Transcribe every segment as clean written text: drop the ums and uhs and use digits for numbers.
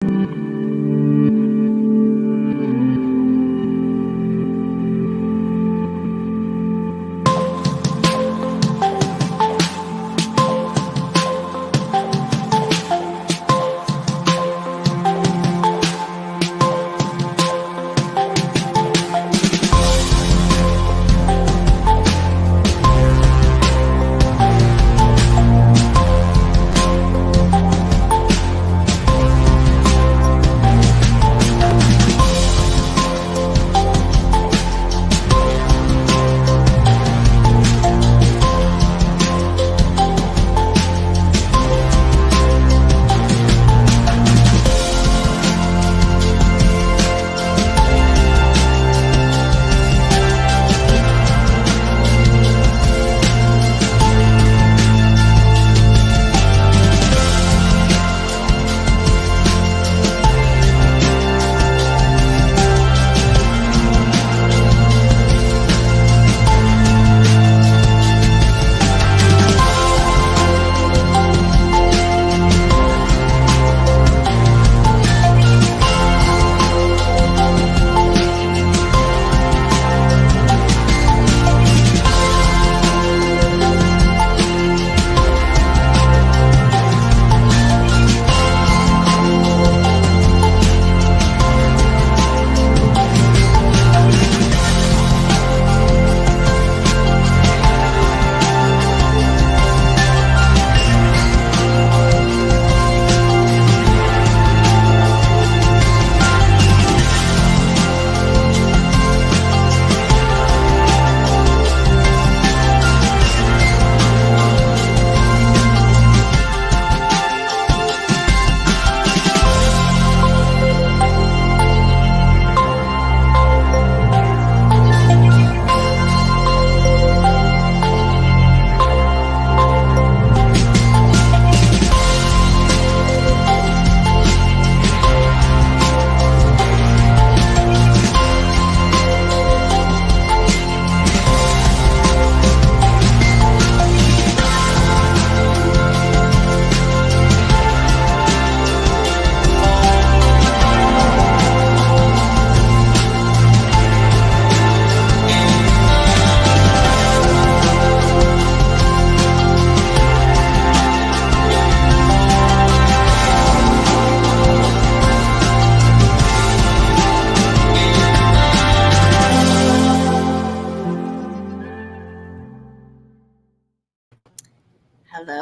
Hello,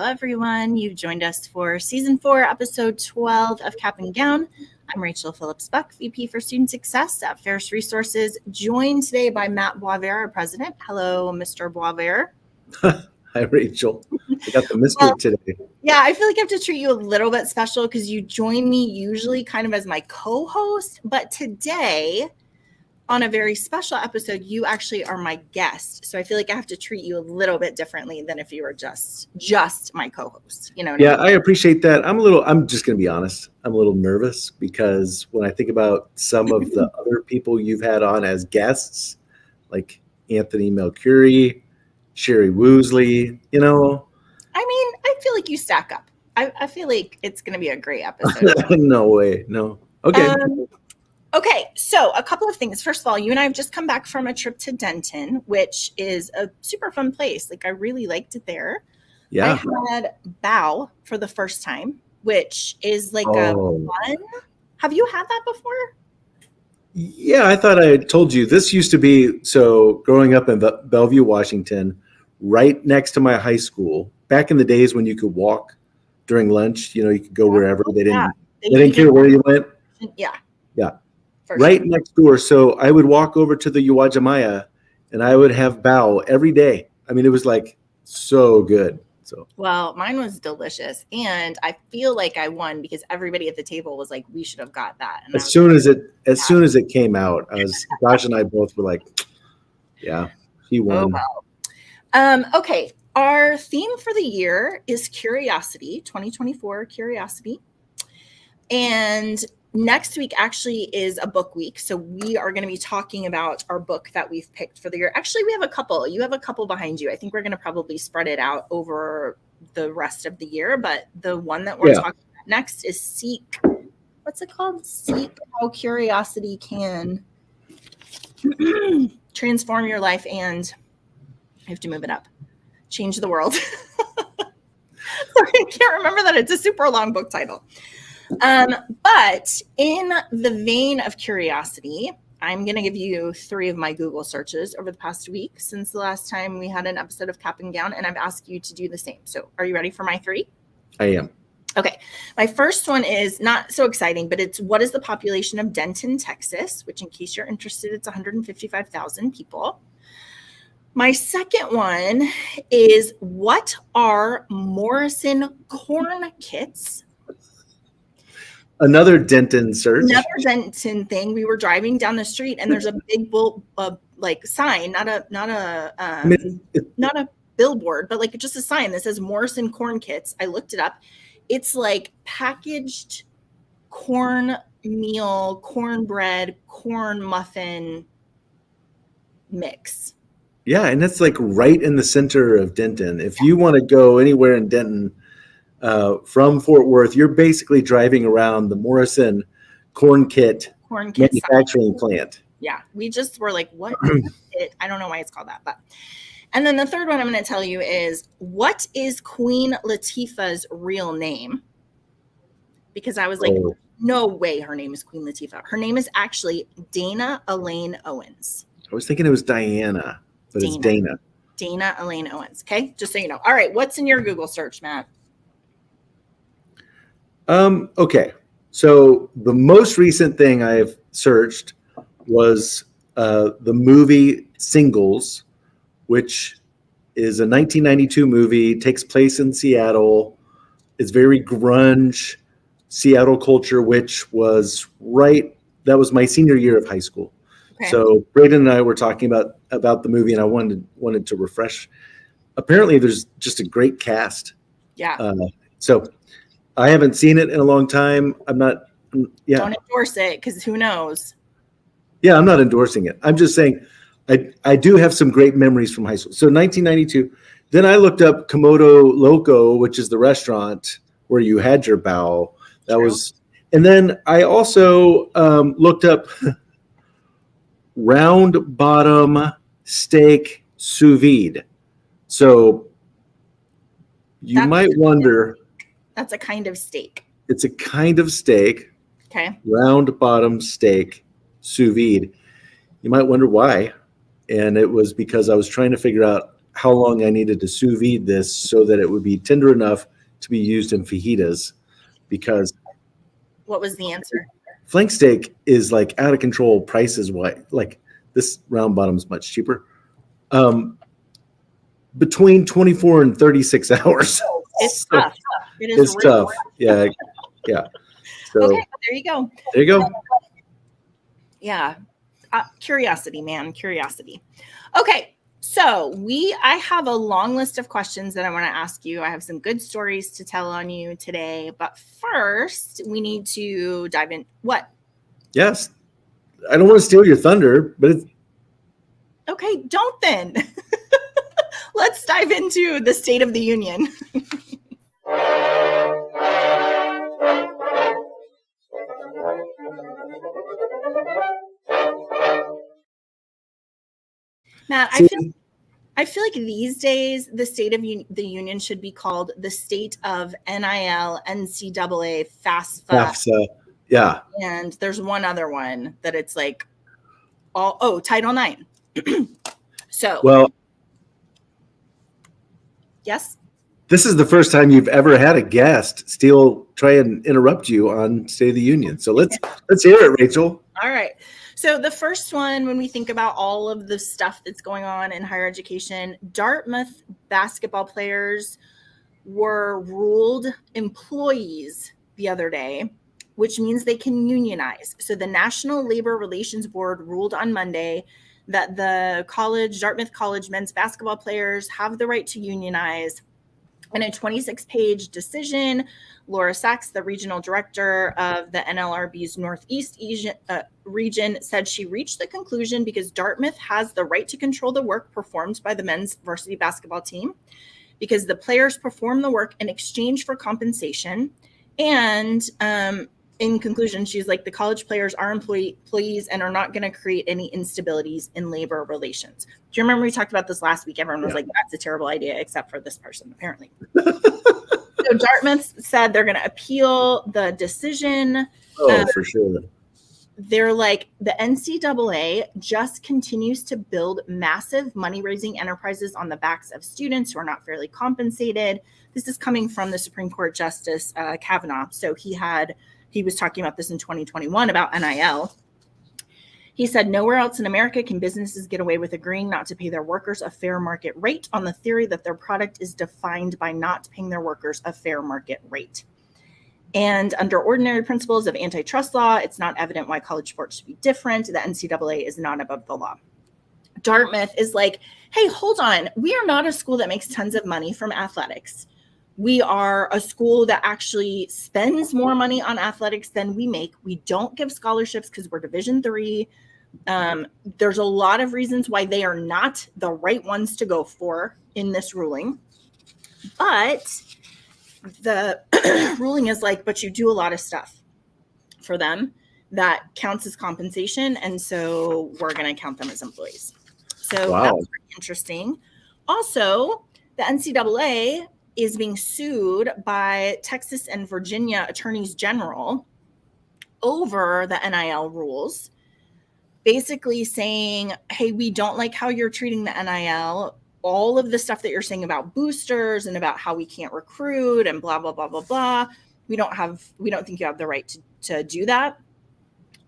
everyone. You've joined us for Season 4, Episode 12 of Cap and Gown. I'm Rachel Phillips-Buck, VP for Student Success at Pharos Resources, joined today by Matt Boisvert, our president. Hello, Mr. Boisvert. Hi, Rachel. I got the mystery today. Yeah, I feel like I have to treat you a little bit special because you join me usually kind of as my co-host, but today, on a very special episode, you actually are my guest. So I feel like I have to treat you a little bit differently than if you were just my co-host. You know what I mean? I appreciate that. I'm just going to be honest. I'm a little nervous because when I think about some of the other people you've had on as guests, like Anthony Melcuri, Sherry Woosley, I mean, I feel like you stack up. I feel like it's going to be a great episode. No way. No. Okay. Okay, so a couple of things. First of all, you and I have just come back from a trip to Denton, which is a super fun place. Like, I really liked it there. Yeah. I had bao for the first time, which is like a fun. Have you had that before? Yeah, I thought I had told you. This used to be, so growing up in Bellevue, Washington, right next to my high school, back in the days when you could walk during lunch, you could go wherever. They didn't care where you went. Yeah. Right next door. So I would walk over to the Uwajimaya and I would have bao every day. I mean, it was like so good. Well, mine was delicious. And I feel like I won because everybody at the table was like, we should have got that. And as soon as it came out, Josh and I both were like, yeah, he won. Oh, wow. Okay. Our theme for the year is Curiosity, 2024 Curiosity. And next week actually is a book week. So we are going to be talking about our book that we've picked for the year. Actually, we have a couple. You have a couple behind you. I think we're going to probably spread it out over the rest of the year. But the one that we're talking about next is Seek what's it called? See how curiosity can transform your life and I have to move it up. Change the world. Sorry, I can't remember that. It's a super long book title. But in the vein of curiosity, I'm going to give you 3 of my Google searches over the past week since the last time we had an episode of Cap and Gown, and I've asked you to do the same. So are you ready for my 3? I am. Okay. My first one is not so exciting, but it's what is the population of Denton, Texas, which in case you're interested, it's 155,000 people. My second one is what are Morrison corn kits? Another Denton search. Another Denton thing. We were driving down the street and there's a big sign, not a billboard, but like just a sign that says Morrison corn kits. I looked it up. It's like packaged cornmeal, cornbread, corn muffin mix. Yeah, and that's like right in the center of Denton. If you want to go anywhere in Denton from Fort Worth, you're basically driving around the Morrison corn kit manufacturing plant. Yeah, we just were like, what is it? I don't know why it's called that, but. And then the third one I'm going to tell you is, what is Queen Latifah's real name? Because I was like, no way her name is Queen Latifah. Her name is actually Dana Elaine Owens. I was thinking it was Diana, but it's Dana. Dana Elaine Owens. Okay, just so you know. All right, what's in your Google search, Matt? Okay, so the most recent thing I've searched was the movie Singles, which is a 1992 movie, takes place in Seattle. It's very grunge Seattle culture, which was that was my senior year of high school. Okay. So Braden and I were talking about the movie, and I wanted to refresh. Apparently there's just a great cast. Yeah. So I haven't seen it in a long time. Don't endorse it, because who knows? Yeah, I'm not endorsing it. I'm just saying I do have some great memories from high school. So 1992. Then I looked up Komodo Loco, which is the restaurant where you had your bow. And then I also looked up round bottom steak sous vide. So you might wonder. That's a kind of steak. It's a kind of steak. Okay. Round bottom steak sous vide. You might wonder why. And it was because I was trying to figure out how long I needed to sous vide this so that it would be tender enough to be used in fajitas. Because what was the answer? Flank steak is like out of control prices. Like this round bottom is much cheaper. Between 24 and 36 hours. It's tough. It's tough. Yeah. Yeah. So, okay, there you go. There you go. Yeah. Curiosity, man. Curiosity. Okay. So I have a long list of questions that I want to ask you. I have some good stories to tell on you today, but first we need to dive in. What? Yes. I don't want to steal your thunder, but it's okay. Don't then. Let's dive into the State of the Union. Matt, I feel like these days the State of the Union should be called the State of NIL, NCAA, FAFSA. Yeah. And there's one other one that it's like Title IX. So. Well. Yes. This is the first time you've ever had a guest try and interrupt you on State of the Union. So let's hear it, Rachel. All right. So the first one, when we think about all of the stuff that's going on in higher education, Dartmouth basketball players were ruled employees the other day, which means they can unionize. So the National Labor Relations Board ruled on Monday that the Dartmouth College men's basketball players have the right to unionize. In a 26-page decision, Laura Sachs, the regional director of the NLRB's Northeast region, said she reached the conclusion because Dartmouth has the right to control the work performed by the men's varsity basketball team, because the players perform the work in exchange for compensation, and in conclusion, she's like, the college players are employees and are not going to create any instabilities in labor relations. Do you remember we talked about this last week? Everyone was like, that's a terrible idea, except for this person, apparently. So Dartmouth said they're going to appeal the decision. Oh, for sure. They're like, the NCAA just continues to build massive money-raising enterprises on the backs of students who are not fairly compensated. This is coming from the Supreme Court Justice Kavanaugh. So he was talking about this in 2021 about NIL. He said, nowhere else in America can businesses get away with agreeing not to pay their workers a fair market rate on the theory that their product is defined by not paying their workers a fair market rate. And under ordinary principles of antitrust law, it's not evident why college sports should be different. The NCAA is not above the law. Dartmouth is like, hey, hold on. We are not a school that makes tons of money from athletics. We are a school that actually spends more money on athletics than we make. We don't give scholarships because we're Division III. There's a lot of reasons why they are not the right ones to go for in this ruling. But the ruling is like, but you do a lot of stuff for them that counts as compensation. And so we're going to count them as employees. So that's pretty interesting. Also, the NCAA is being sued by Texas and Virginia attorneys general over the NIL rules, basically saying, hey, we don't like how you're treating the NIL. All of the stuff that you're saying about boosters and about how we can't recruit and blah, blah, blah, blah, blah. We don't think you have the right to do that.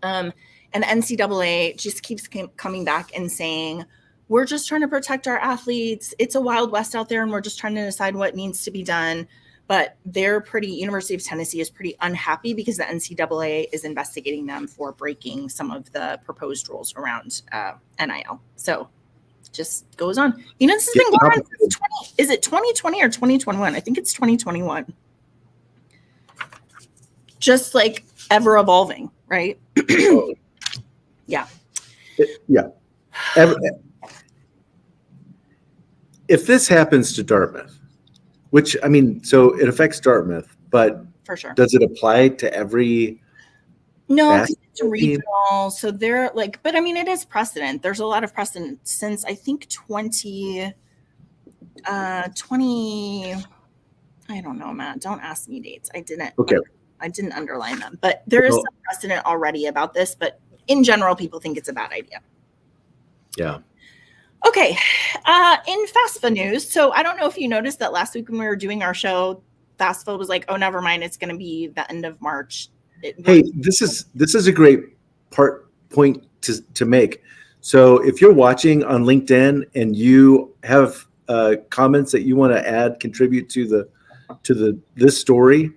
And the NCAA just keeps coming back and saying, we're just trying to protect our athletes. It's a wild west out there, and we're just trying to decide what needs to be done. But University of Tennessee is pretty unhappy because the NCAA is investigating them for breaking some of the proposed rules around NIL. So just goes on. This has been going on since is it 2020 or 2021? I think it's 2021. Just like ever evolving, right? Yeah. Yeah. If this happens to Dartmouth, which, I mean, so it affects Dartmouth, but for sure, does it apply to every? No, because it's regional. So they're like, but I mean, it is precedent. There's a lot of precedent since I think 20, I don't know, Matt. Don't ask me dates. I didn't underline them, but there is some precedent already about this. But in general, people think it's a bad idea. Yeah. Okay. In FAFSA news. So I don't know if you noticed that last week when we were doing our show, FAFSA was like, oh, never mind. It's going to be the end of March. Hey, this is a great point to make. So if you're watching on LinkedIn and you have comments that you want to contribute to this story,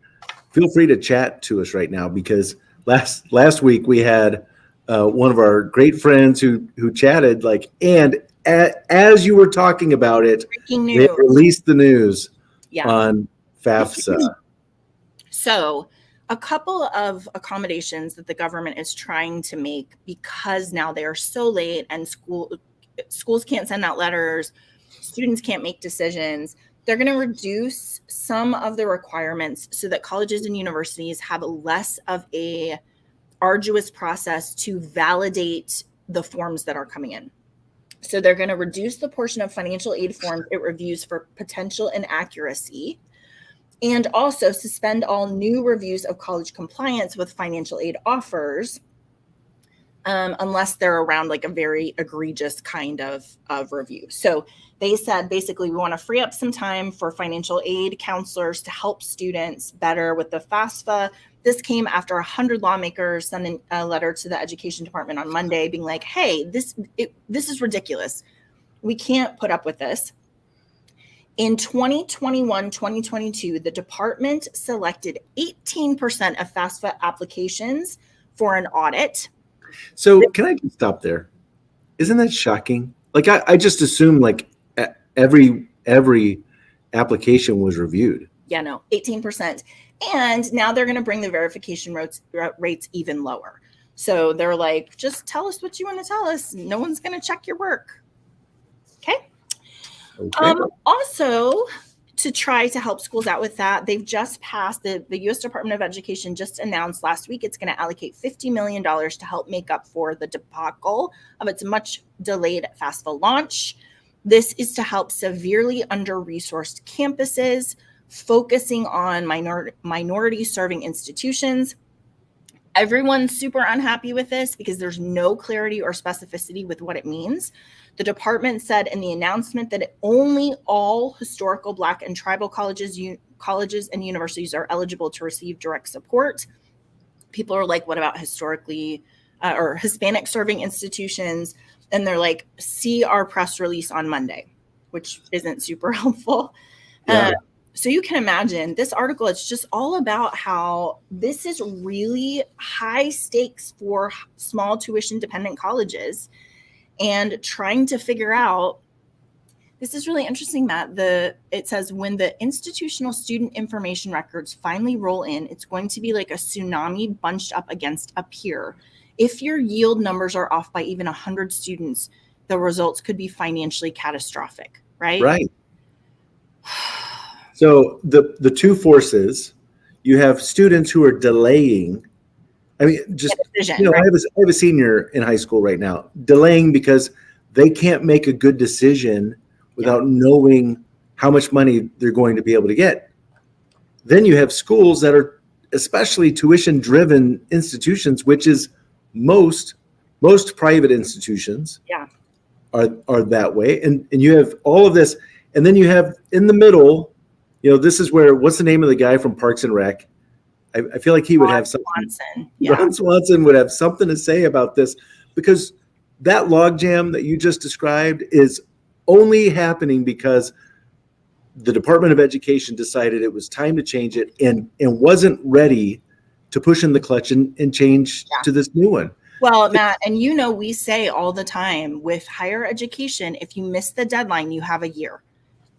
feel free to chat to us right now, because last week we had one of our great friends who chatted, and as you were talking about it, they released the news on FAFSA. So a couple of accommodations that the government is trying to make, because now they are so late and schools can't send out letters, students can't make decisions. They're going to reduce some of the requirements so that colleges and universities have less of a arduous process to validate the forms that are coming in. So they're going to reduce the portion of financial aid forms it reviews for potential inaccuracy, and also suspend all new reviews of college compliance with financial aid offers, unless they're around like a very egregious kind of review. So they said, basically, we want to free up some time for financial aid counselors to help students better with the FAFSA. This came after 100 lawmakers sent a letter to the education department on Monday being like, hey, this is ridiculous. We can't put up with this. In 2021, 2022, the department selected 18% of FAFSA applications for an audit. So can I just stop there? Isn't that shocking? Like, I just assumed like every application was reviewed. Yeah, no, 18%. And now they're going to bring the verification rates even lower. So they're like, just tell us what you want to tell us. No one's going to check your work. Okay. Also, to try to help schools out with that, they've just passed, the U.S. Department of Education just announced last week it's going to allocate $50 million to help make up for the debacle of its much delayed FAFSA launch. This is to help severely under-resourced campuses, focusing on minority serving institutions. Everyone's super unhappy with this because there's no clarity or specificity with what it means. The department said in the announcement that only all historical Black and tribal colleges and universities are eligible to receive direct support. People are like, what about historically or Hispanic serving institutions? And they're like, see our press release on Monday, which isn't super helpful. Yeah. So you can imagine this article, it's just all about how this is really high stakes for small tuition dependent colleges and trying to figure out, this is really interesting, Matt. It says when the institutional student information records finally roll in, it's going to be like a tsunami bunched up against a pier. If your yield numbers are off by even 100 students, the results could be financially catastrophic, right? Right. So the two forces, you have students who are delaying. I mean, just, decision, right? Right? I have a senior in high school right now, delaying because they can't make a good decision without knowing how much money they're going to be able to get. Then you have schools that are especially tuition-driven institutions, which is most private institutions are that way. And you have all of this. And then you have in the middle, this is where, what's the name of the guy from Parks and Rec? I feel like he would have something. Swanson. Yeah. Ron Swanson would have something to say about this, because that logjam that you just described is only happening because the Department of Education decided it was time to change it and wasn't ready to push in the clutch and change to this new one. Well, Matt, and we say all the time with higher education, if you miss the deadline, you have a year.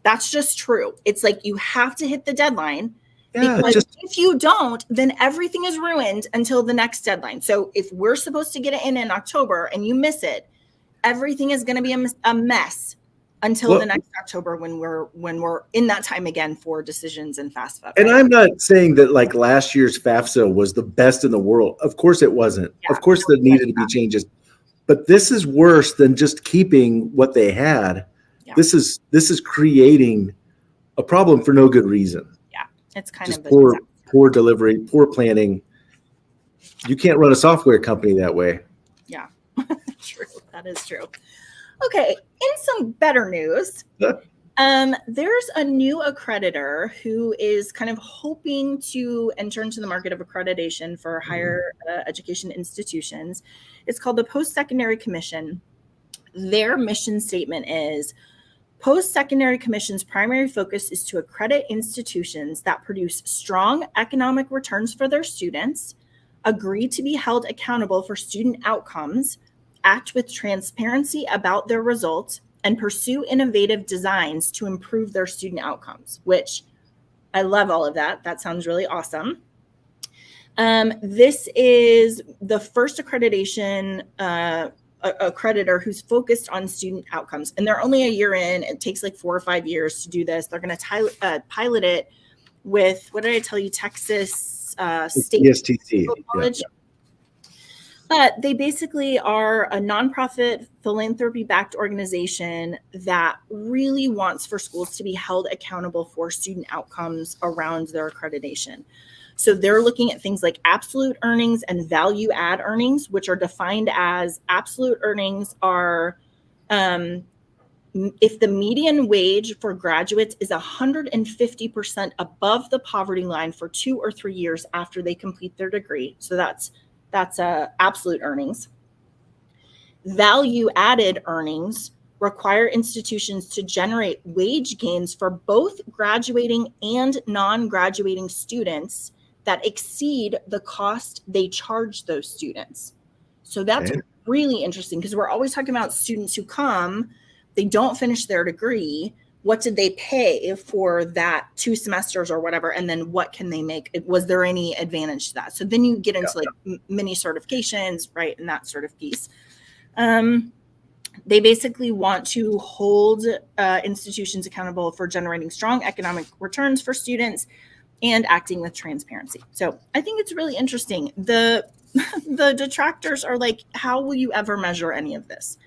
That's just true. It's like you have to hit the deadline. Yeah, because if you don't, then everything is ruined until the next deadline. So if we're supposed to get it in October and you miss it, everything is going to be a mess until the next October when we're in that time again for decisions and FAFSA. Right? And I'm not saying that like last year's FAFSA was the best in the world. Of course it wasn't. Of course there needed to be changes. But this is worse than just keeping what they had. Yeah. This is creating a problem for no good reason. Yeah, it's kind just of poor delivery, poor planning. You can't run a software company that way. Yeah, true. That is true. Okay, in some better news, there's a new accreditor who is kind of hoping to enter into the market of accreditation for higher education institutions. It's called the Post-Secondary Commission. Their mission statement is, Post-Secondary Commission's primary focus is to accredit institutions that produce strong economic returns for their students, agree to be held accountable for student outcomes, act with transparency about their results, and pursue innovative designs to improve their student outcomes, which I love all of that. That sounds really awesome. This is the first accreditation accreditor who's focused on student outcomes. And they're only a year in. It takes like 4 or 5 years to do this. They're going to pilot it with, what did I tell you, Texas State ESTC. College. Yeah. But they basically are a nonprofit, philanthropy-backed organization that really wants for schools to be held accountable for student outcomes around their accreditation. So they're looking at things like absolute earnings and value add earnings, which are defined as absolute earnings are if the median wage for graduates is 150% above the poverty line for 2 or 3 years after they complete their degree. So that's absolute earnings. Value added earnings require institutions to generate wage gains for both graduating and non-graduating students that exceed the cost they charge those students. So that's really interesting, because we're always talking about students who come, they don't finish their degree. What did they pay for that 2 semesters or whatever? And then what can they make? Was there any advantage to that? So then you get into like mini certifications, right? And that sort of piece. They basically want to hold institutions accountable for generating strong economic returns for students and acting with transparency. So I think it's really interesting. The detractors are like, how will you ever measure any of this?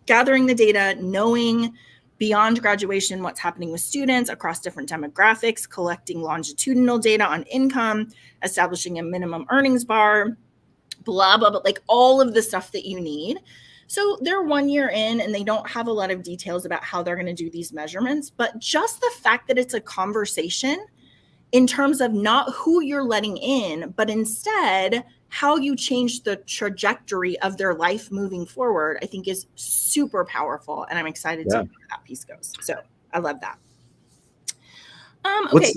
Gathering the data, knowing beyond graduation what's happening with students across different demographics, collecting longitudinal data on income, establishing a minimum earnings bar, blah, blah, blah, like all of the stuff that you need. So they're 1 year in and they don't have a lot of details about how they're going to do these measurements, but just the fact that it's a conversation in terms of not who you're letting in, but instead how you change the trajectory of their life moving forward, I think is super powerful. And I'm excited to see where that piece goes. So I love that. Okay.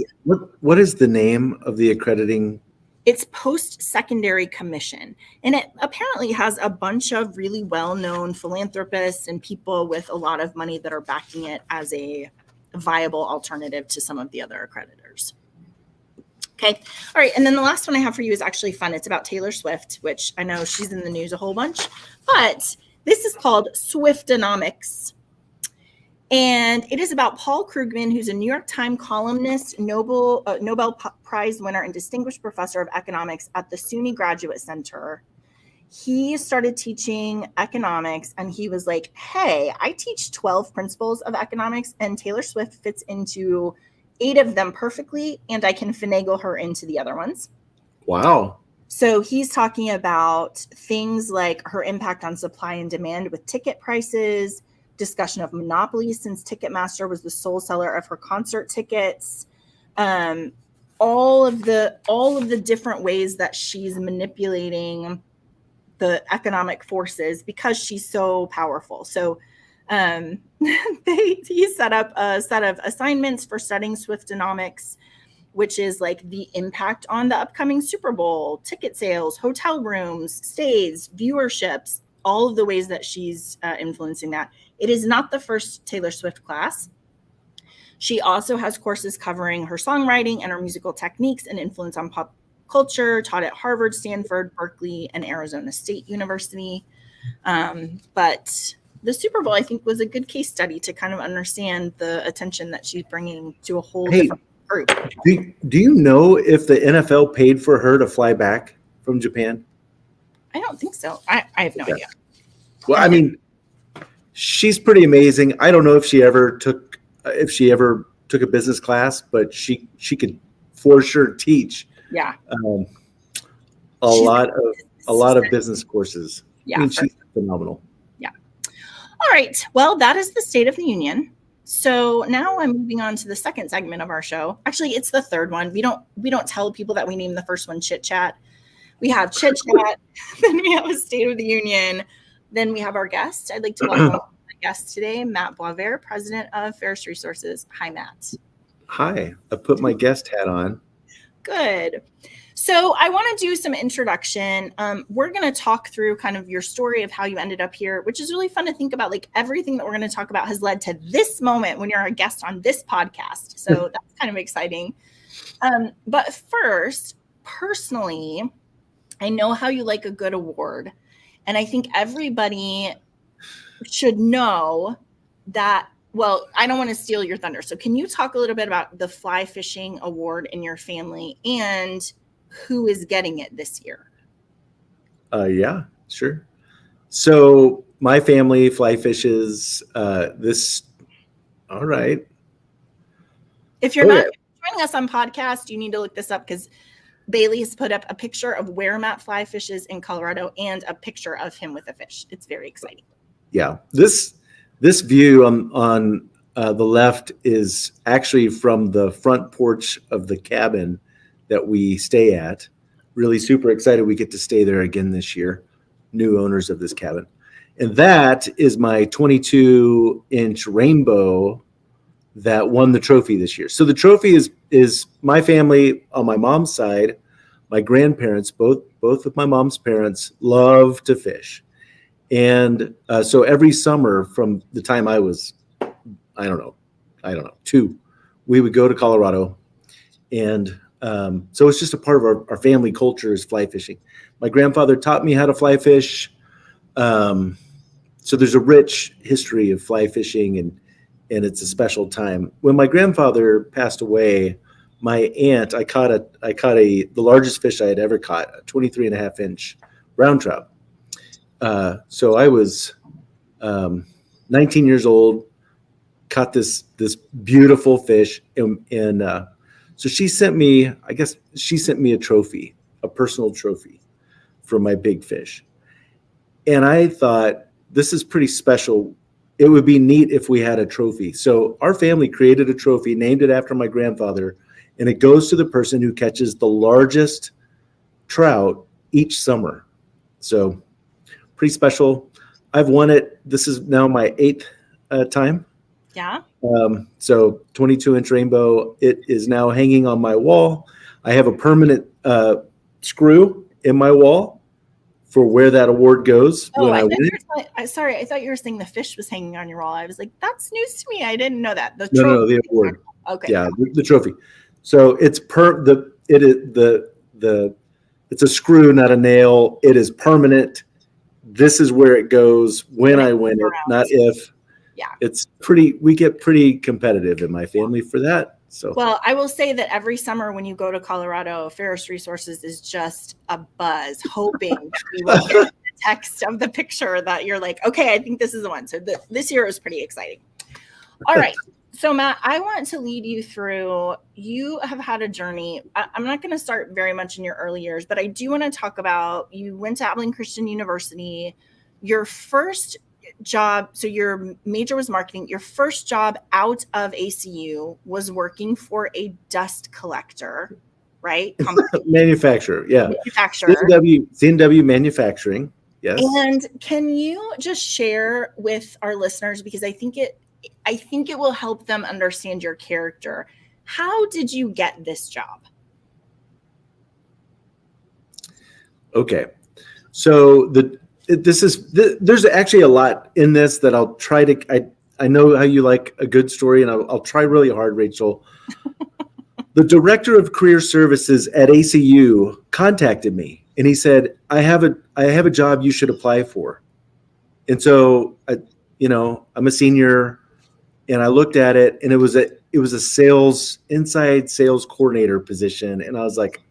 What is the name of the accrediting? It's Post-Secondary Commission, and it apparently has a bunch of really well-known philanthropists and people with a lot of money that are backing it as a viable alternative to some of the other accreditors. Okay. All right. And then the last one I have for you is actually fun. It's about Taylor Swift, which I know she's in the news a whole bunch, but this is called Swiftonomics. And it is about Paul Krugman, who's a New York Times columnist, Nobel Prize winner, and distinguished professor of economics at the SUNY Graduate Center. He started teaching economics and he was like, hey, I teach 12 principles of economics and Taylor Swift fits into 8 of them perfectly, and I can finagle her into the other ones. Wow. So he's talking about things like her impact on supply and demand with ticket prices, discussion of monopolies since Ticketmaster was the sole seller of her concert tickets, all of the different ways that she's manipulating the economic forces because she's so powerful. So he set up a set of assignments for studying Swiftonomics, which is like the impact on the upcoming Super Bowl, ticket sales, hotel rooms, stays, viewerships, all of the ways that she's influencing that. It is not the first Taylor Swift class. She also has courses covering her songwriting and her musical techniques and influence on pop culture, taught at Harvard, Stanford, Berkeley, and Arizona State University. But the Super Bowl, I think, was a good case study to kind of understand the attention that she's bringing to a whole different group. Do you know if the NFL paid for her to fly back from Japan? I don't think so. I have no idea. Well, I mean, she's pretty amazing. I don't know if she ever took a business class, but she could for sure teach. Yeah. A lot of business courses. Yeah. I mean, she's phenomenal. Yeah. All right. Well, that is the State of the Union. So now I'm moving on to the second segment of our show. Actually, it's the third one. We don't tell people that we named the first one Chit Chat. We have Chit Chat, then we have a State of the Union, then we have our guest. I'd like to welcome my guest today, Matt Boisvert, president of Pharos Resources. Hi, Matt. Hi. I put my guest hat on. Good. So I want to do some introduction. We're going to talk through kind of your story of how you ended up here, which is really fun to think about. Like everything that we're going to talk about has led to this moment when you're a guest on this podcast. So that's kind of exciting. But first, personally, I know how you like a good award. And I think everybody should know that. Well, I don't want to steal your thunder. So can you talk a little bit about the fly fishing award in your family and who is getting it this year? Yeah, sure. So my family fly fishes this. All right. If you're not joining us on podcast, you need to look this up because Bailey has put up a picture of where Matt fly fishes in Colorado and a picture of him with a fish. It's very exciting. Yeah. This view on the left is actually from the front porch of the cabin that we stay at. Really super excited we get to stay there again this year, new owners of this cabin. And that is my 22-inch rainbow that won the trophy this year. So the trophy is my family on my mom's side. My grandparents, both of my mom's parents, love to fish. And so every summer from the time I was, I don't know, 2, we would go to Colorado. And so it's just a part of our family culture is fly fishing. My grandfather taught me how to fly fish. So there's a rich history of fly fishing, and it's a special time. When my grandfather passed away, my aunt, I caught the largest fish I had ever caught, a 23 and a half inch brown trout. So I was 19 years old, caught this beautiful fish, and so she sent me a trophy, a personal trophy for my big fish. And I thought, this is pretty special. It would be neat if we had a trophy. So our family created a trophy, named it after my grandfather, and it goes to the person who catches the largest trout each summer. So pretty special. I've won it. This is now my 8th time. Yeah. So 22-inch rainbow. It is now hanging on my wall. I have a permanent screw in my wall for where that award goes when I win it. Sorry, I thought you were saying the fish was hanging on your wall. I was like, that's news to me. I didn't know that. No, the award. Okay. Yeah, the trophy. So it's it's a screw, not a nail. It is permanent. This is where it goes when I win it, not if. Yeah. It's we get pretty competitive in my family for that. So, well, I will say that every summer when you go to Colorado, Pharos Resources is just a buzz, hoping that we will get the text of the picture that you're like, okay, I think this is the one. So this year is pretty exciting. All right. So Matt, I want to lead you through, you have had a journey. I'm not going to start very much in your early years, but I do want to talk about, you went to Abilene Christian University, your first job, so your major was marketing. Your first job out of ACU was working for a dust collector, right? Manufacturer, yeah. Manufacturer. CNW Manufacturing, yes. And can you just share with our listeners, because I think it will help them understand your character. How did you get this job? Okay, so there's actually a lot in this that I'll try to. I know how you like a good story, and I'll try really hard, Rachel. The director of career services at ACU contacted me, and he said, "I have a job you should apply for." And so, I'm a senior, and I looked at it, and it was a inside sales coordinator position, and I was like,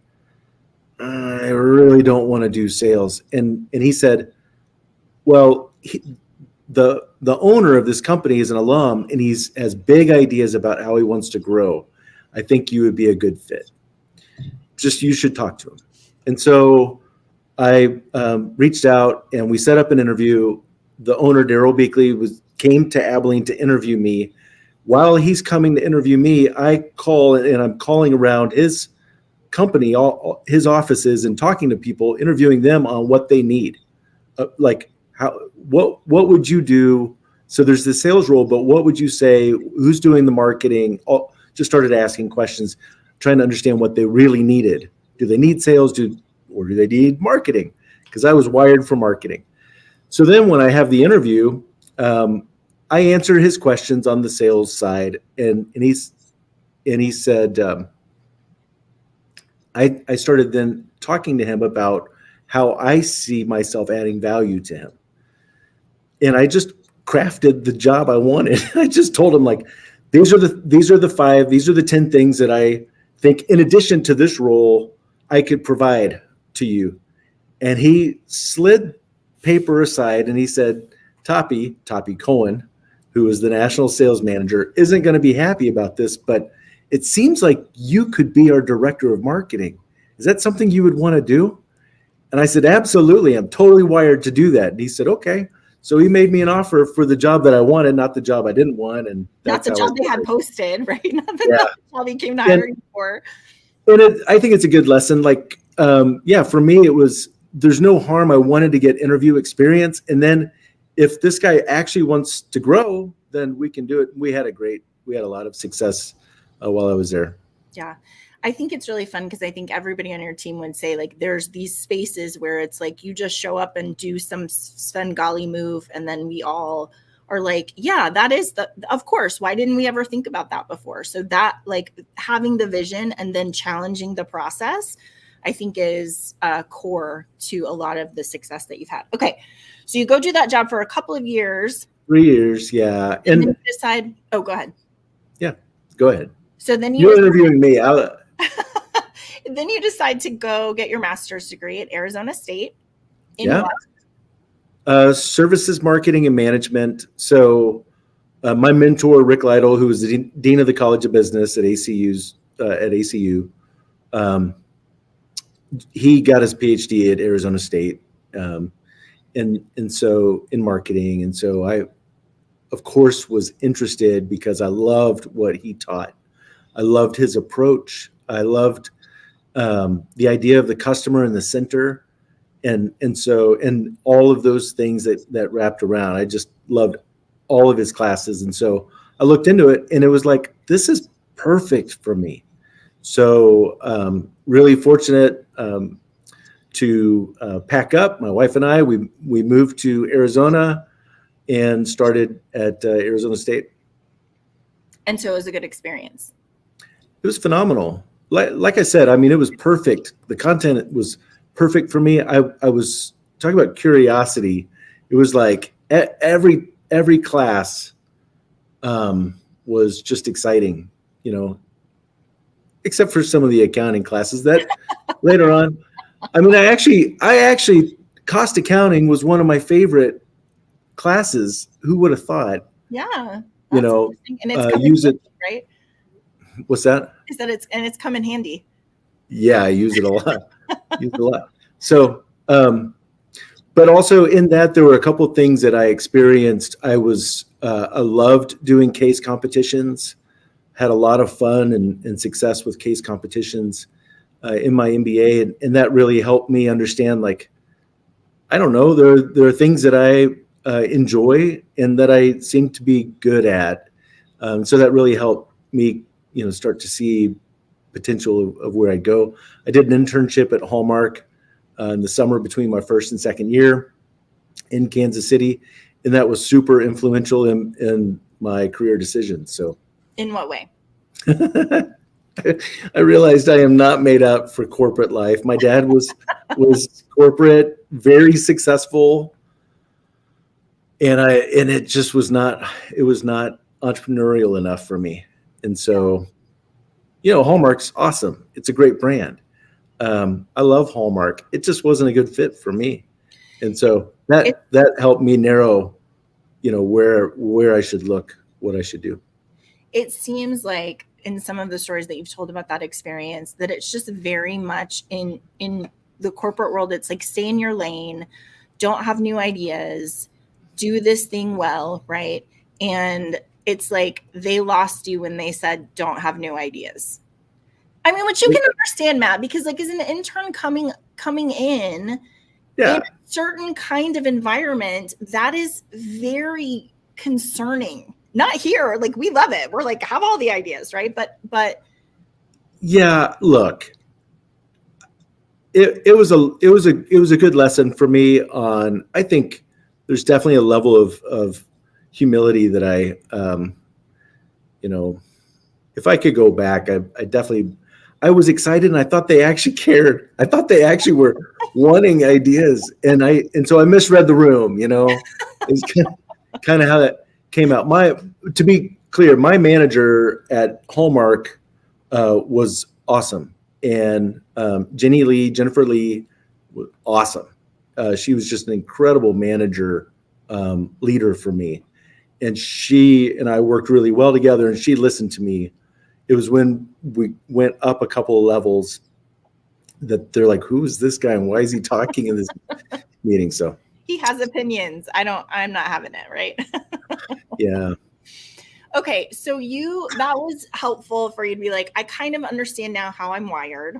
I really don't want to do sales. And he said, well, the owner of this company is an alum, and has big ideas about how he wants to grow. I think you would be a good fit. Just, you should talk to him. And so I reached out, and we set up an interview. The owner, Daryl Beakley, came to Abilene to interview me. While he's coming to interview me, I call, and I'm calling around his company, all his offices, and talking to people, interviewing them on what they need. What would you do? So there's the sales role, but what would you say? Who's doing the marketing? Just started asking questions, trying to understand what they really needed. Do they need sales? Or do they need marketing? Because I was wired for marketing. So then when I have the interview, I answered his questions on the sales side, and he said, I started then talking to him about how I see myself adding value to him. And I just crafted the job I wanted. I just told him, like, these are the 10 things that I think, in addition to this role, I could provide to you. And he slid paper aside, and he said, Toppy Cohen, who is the national sales manager, isn't going to be happy about this, but it seems like you could be our director of marketing. Is that something you would want to do? And I said, absolutely. I'm totally wired to do that. And he said, okay. So he made me an offer for the job that I wanted, not the job I didn't want. And not the job they had posted, right? Not the job he came to hiring for. And I think it's a good lesson. Like, for me, there's no harm. I wanted to get interview experience. And then if this guy actually wants to grow, then we can do it. We had a lot of success while I was there. Yeah. I think it's really fun because I think everybody on your team would say, like, there's these spaces where it's like you just show up and do some Svengali move, and then we all are like, yeah, that is of course, why didn't we ever think about that before? So that, like, having the vision and then challenging the process, I think is core to a lot of the success that you've had. Okay. So you go do that job for a couple of years. 3 years, yeah. And then you decide, go ahead. Yeah, go ahead. So then you're interviewing me. Then you decide to go get your master's degree at Arizona State. In what? Services marketing and management. So my mentor, Rick Lytle, who was the dean of the College of Business at ACU, he got his PhD at Arizona State, and so in marketing. And so I, of course, was interested because I loved what he taught. I loved his approach. I loved the idea of the customer in the center, and all of those things that wrapped around. I just loved all of his classes, and so I looked into it, and it was like, this is perfect for me. So really fortunate to pack up. My wife and I, we moved to Arizona and started at Arizona State. And so it was a good experience. It was phenomenal. Like I said, I mean, it was perfect. The content was perfect for me. I was talking about curiosity. It was like every class was just exciting, except for some of the accounting classes that later on. I mean, I actually cost accounting was one of my favorite classes. Who would have thought? Yeah. And it's use it, right? What's that? Is that it's come in handy. Yeah, I use it a lot. So, but also in that, there were a couple of things that I experienced. I loved doing case competitions, had a lot of fun and success with case competitions in my MBA. And that really helped me understand, like, I don't know, there are things that I enjoy and that I seem to be good at. So that really helped me, start to see potential of where I go. I did an internship at Hallmark in the summer between my first and second year in Kansas City, and that was super influential in my career decisions. So, in what way? I realized I am not made up for corporate life. My dad was corporate, very successful, and it just was not entrepreneurial enough for me. And so, Hallmark's awesome. It's a great brand. I love Hallmark. It just wasn't a good fit for me. And so that helped me narrow, where I should look, what I should do. It seems like in some of the stories that you've told about that experience, that it's just very much in the corporate world. It's like, stay in your lane, don't have new ideas, do this thing well, right? And it's like they lost you when they said, don't have new ideas. I mean, which you can understand, Matt, because like as an intern coming in a certain kind of environment, that is very concerning. Not here, like we love it. We're like, have all the ideas, right? But yeah, look, it was a good lesson for me on. I think there's definitely a level of humility that if I could go back, I was excited, and I thought they actually cared. I thought they actually were wanting ideas, and so I misread the room. It's kind of how that came out. To be clear, my manager at Hallmark was awesome, and Jennifer Lee was awesome. She was just an incredible manager, leader for me, and she and I worked really well together. And she listened to me. It was when we went up a couple of levels that they're like, "Who is this guy, and why is he talking in this meeting?" So he has opinions. I'm not having it, right? Yeah. Okay, so that was helpful for you to be like, I kind of understand now how I'm wired.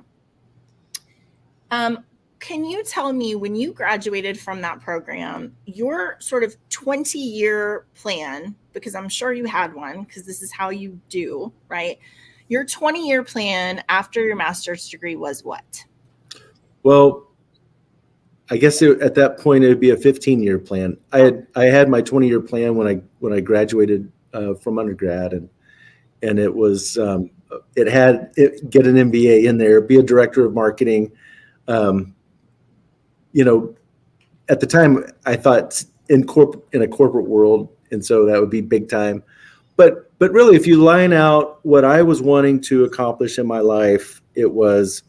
Can you tell me, when you graduated from that program, your sort of 20-year plan, because I'm sure you had one, because this is how you do, right? Your 20-year plan after your master's degree was what? Well, I guess at that point it would be a 15-year plan. I had my 20-year plan when I graduated from undergrad, and it was get an MBA in there, be a director of marketing, um, you know, at the time I thought in a corporate world, and so that would be big time. But really, if you line out what I was wanting to accomplish in my life, it was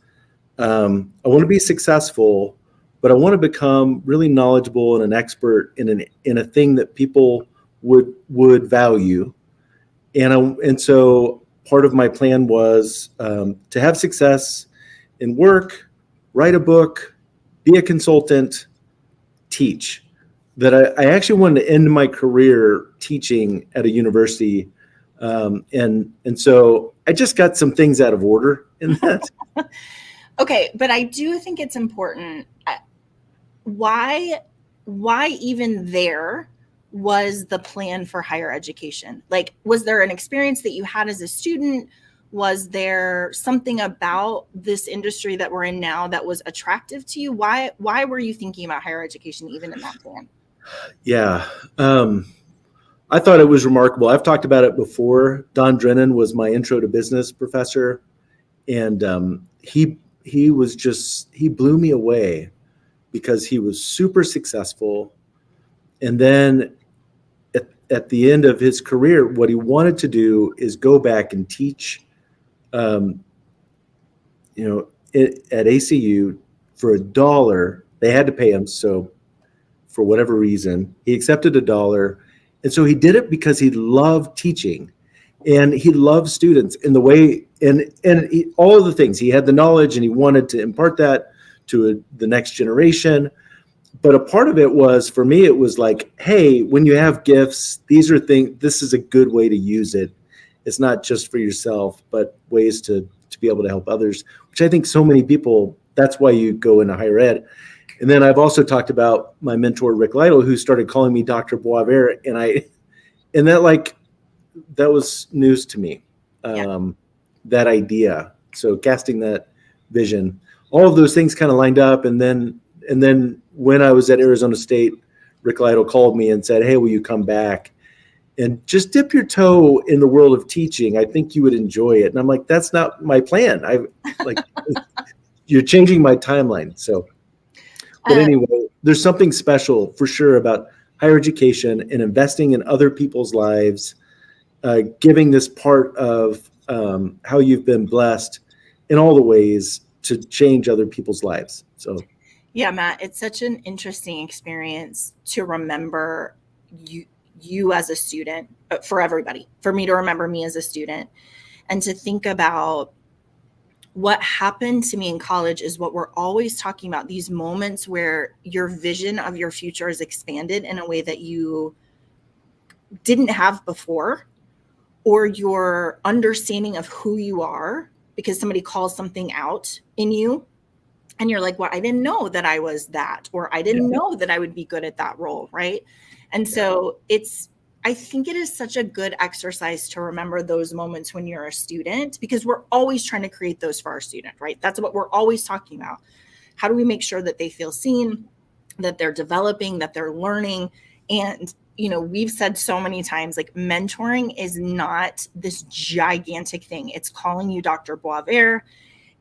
I want to be successful, but I want to become really knowledgeable and an expert in a thing that people would value. And so part of my plan was to have success in work, write a book, be a consultant, teach. That I actually wanted to end my career teaching at a university, and so I just got some things out of order in that. Okay, but I do think it's important. Why even there was the plan for higher education? Like, was there an experience that you had as a student? Was there something about this industry that we're in now that was attractive to you? Why were you thinking about higher education even in that plan? Yeah. I thought it was remarkable. I've talked about it before. Don Drennan was my intro to business professor, and he blew me away because he was super successful. And then at the end of his career, what he wanted to do is go back and teach, at ACU for $1. They had to pay him, so for whatever reason, he accepted $1. And so he did it because he loved teaching and he loved students in the way, and all of the things. He had the knowledge and he wanted to impart that to the next generation. But a part of it was, for me, it was like, hey, when you have gifts, these are things, this is a good way to use it. It's not just for yourself, but ways to be able to help others, which I think so many people, that's why you go into higher ed. And then I've also talked about my mentor, Rick Lytle, who started calling me Dr. Boisvert. And that was news to me, that idea. So casting that vision, all of those things kind of lined up. And then when I was at Arizona State, Rick Lytle called me and said, hey, will you come back and just dip your toe in the world of teaching? I think you would enjoy it. And I'm like, that's not my plan. You're changing my timeline. So, but anyway, there's something special for sure about higher education and investing in other people's lives, giving this part of how you've been blessed in all the ways to change other people's lives. So, yeah, Matt, it's such an interesting experience to remember you as a student, for everybody, for me to remember me as a student, and to think about what happened to me in college is what we're always talking about, these moments where your vision of your future is expanded in a way that you didn't have before, or your understanding of who you are because somebody calls something out in you. And you're like, well, I didn't know that I was that, or I didn't know that I would be good at that role, right? And so I think it is such a good exercise to remember those moments when you're a student, because we're always trying to create those for our student, right? That's what we're always talking about. How do we make sure that they feel seen, that they're developing, that they're learning? And, we've said so many times, like, mentoring is not this gigantic thing. It's calling you Dr. Boisvert.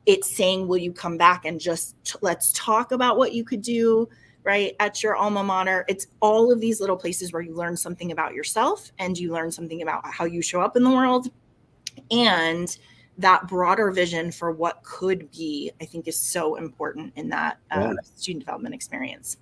It's saying, will you come back and just let's talk about what you could do, right, at your alma mater. It's all of these little places where you learn something about yourself and you learn something about how you show up in the world. And that broader vision for what could be, I think, is so important in that student development experience.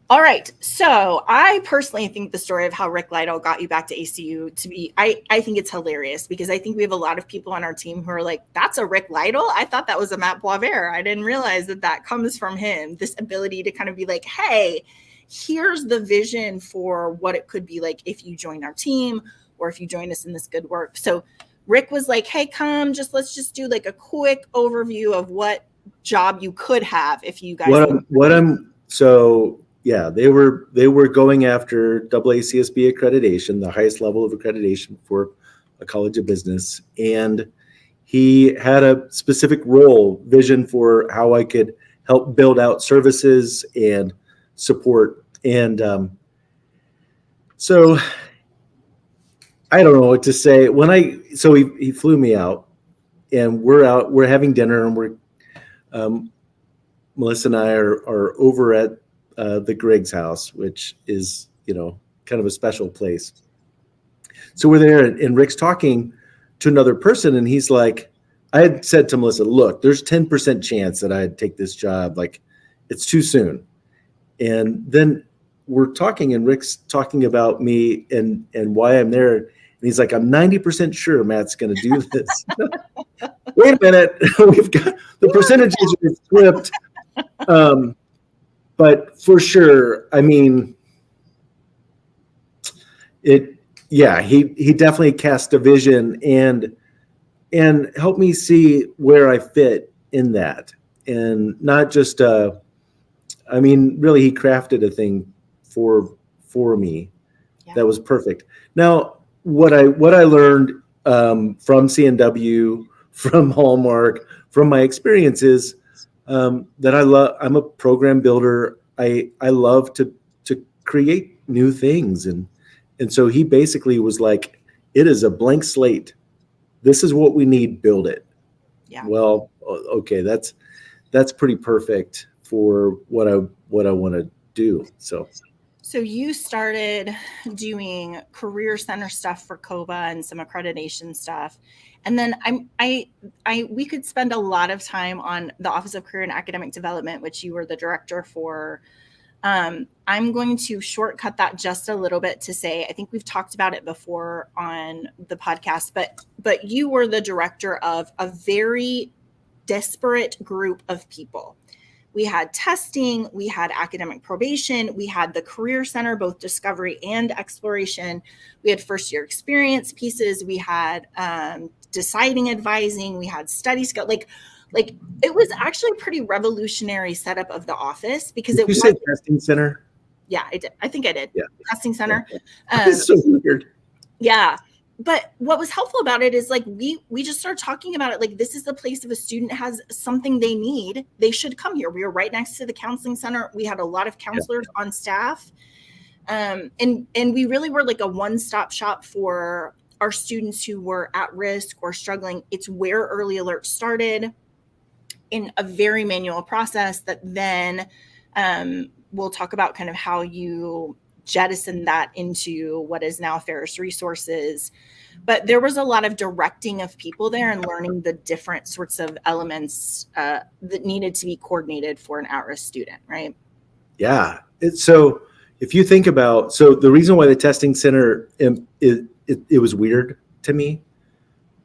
All right. So I personally think the story of how Rick Lytle got you back to ACU I think it's hilarious, because I think we have a lot of people on our team who are like, that's a Rick Lytle? I thought that was a Matt Boisvert. I didn't realize that comes from him, this ability to kind of be like, hey, here's the vision for what it could be like if you join our team or if you join us in this good work. So Rick was like, hey, let's just do like a quick overview of what job you could have if you guys. Yeah, they were going after AACSB accreditation, the highest level of accreditation for a college of business. And he had a specific vision for how I could help build out services and support. And so I don't know what to say. He flew me out, and we're having dinner, and Melissa and I are over at the Griggs house, which is, kind of a special place. So we're there, and Rick's talking to another person, and he's like, I had said to Melissa, look, there's 10% chance that I'd take this job. Like, it's too soon. And then we're talking, and Rick's talking about me and why I'm there. And he's like, I'm 90% sure Matt's going to do this. Wait a minute. We've got the percentages are flipped. But for sure, I mean, he definitely cast a vision and helped me see where I fit in that. And not just, really, he crafted a thing for me that was perfect. Now, what I learned from CNW, from Hallmark, from my experiences, that I'm a program builder. I love to create new things, and so he basically was like, it is a blank slate. This is what we need. Build it. Yeah. Well, okay, that's pretty perfect for what I want to do. So you started doing career center stuff for COBA and some accreditation stuff. And then we could spend a lot of time on the Office of Career and Academic Development, which you were the director for. I'm going to shortcut that just a little bit to say, I think we've talked about it before on the podcast, but you were the director of a very disparate group of people. We had testing, we had academic probation, we had the career center, both discovery and exploration. We had first year experience pieces, we had deciding advising, we had study skill. Like it was actually a pretty revolutionary setup of the office because you said testing center. Yeah, I did. I think I did. Yeah. Testing center. It's so weird. Yeah. But what was helpful about it is like we just started talking about it like this is the place if a student has something they need, they should come here. We were right next to the counseling center. We had a lot of counselors on staff. And we really were like a one-stop shop for our students who were at risk or struggling. It's where Early Alert started, in a very manual process that then we'll talk about kind of how you jettison that into what is now Pharos Resources. But there was a lot of directing of people there and learning the different sorts of elements that needed to be coordinated for an at-risk student, right? Yeah. So if you think about, the reason why the testing center, it was weird to me.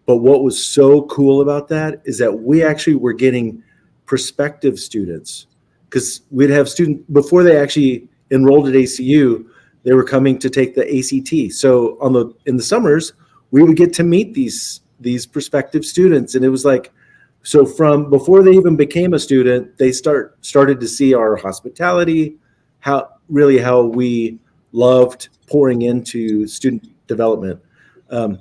But what was so cool about that is that we actually were getting prospective students, because we'd have students before they actually enrolled at ACU, they were coming to take the ACT. So in the summers, we would get to meet these prospective students, and it was like, so from before they even became a student, they started to see our hospitality, how we loved pouring into student development.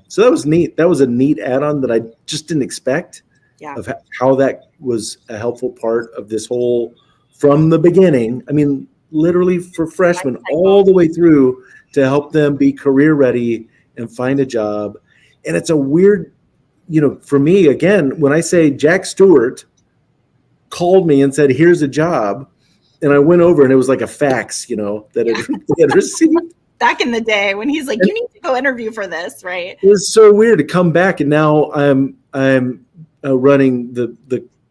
So that was neat. That was a neat add-on that I just didn't expect of how that was a helpful part of this whole, from the beginning. I mean, literally for freshmen all the way through to help them be career ready and find a job. And it's a weird, for me, again, when I say Jack Stewart called me and said, here's a job, and I went over and it was like a fax, that he had received. Back in the day when he's like, you need to go interview for this, right? It was so weird to come back, and now I'm running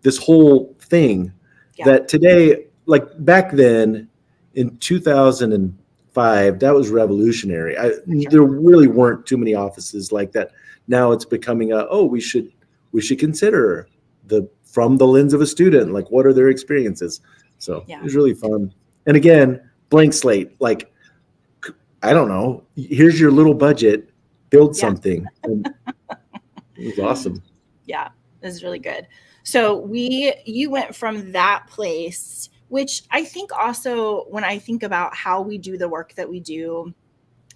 this whole thing that today, like back then in 2005, that was revolutionary. There really weren't too many offices like that. Now it's becoming we should consider from the lens of a student, like what are their experiences? So it was really fun. And again, blank slate, like, I don't know, here's your little budget, build something. And it was awesome. Yeah, it was really good. So you went from that place, which I think also when I think about how we do the work that we do,